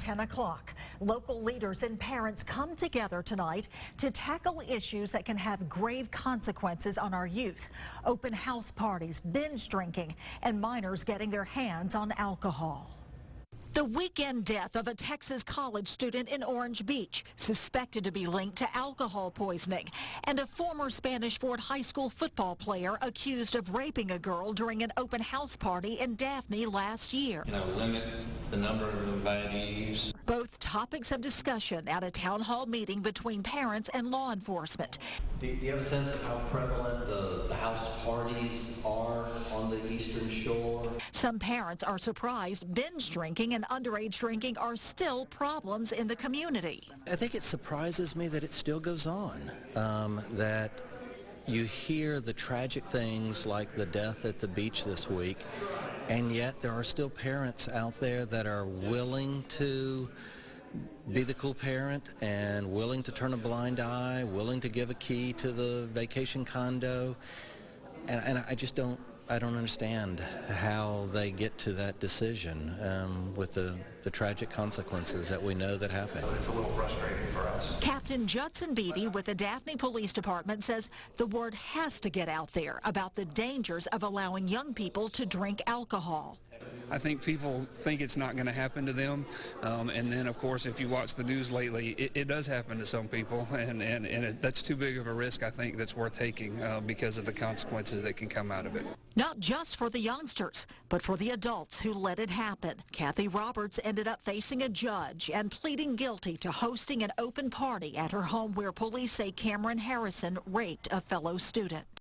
10 o'clock. Local leaders and parents come together tonight to tackle issues that can have grave consequences on our youth. Open house parties, binge drinking, and minors getting their hands on alcohol. The weekend death of a Texas college student in Orange Beach, suspected to be linked to alcohol poisoning, and a former Spanish Fort High School football player accused of raping a girl during an open house party in Daphne last year. Limit the number of invitees. Both topics of discussion at a town hall meeting between parents and law enforcement. Do you have a sense of how prevalent the house parties are on the Eastern Shore? Some parents are surprised binge drinking and underage drinking are still problems in the community. I think it surprises me that it still goes on, that you hear the tragic things like the death at the beach this week, and yet there are still parents out there that are willing to be the cool parent and willing to turn a blind eye, willing to give a key to the vacation condo, and I don't understand how they get to that decision with the tragic consequences that we know that happen. It's a little frustrating for us. Captain Judson Beatty with the Daphne Police Department says the word has to get out there about the dangers of allowing young people to drink alcohol. I think people think it's not going to happen to them, and then of course if you watch the news lately, it does happen to some people, and that's too big of a risk, I think, that's worth taking because of the consequences that can come out of it. Not just for the youngsters, but for the adults who let it happen. Kathy Roberts ended up facing a judge and pleading guilty to hosting an open party at her home where police say Cameron Harrison raped a fellow student.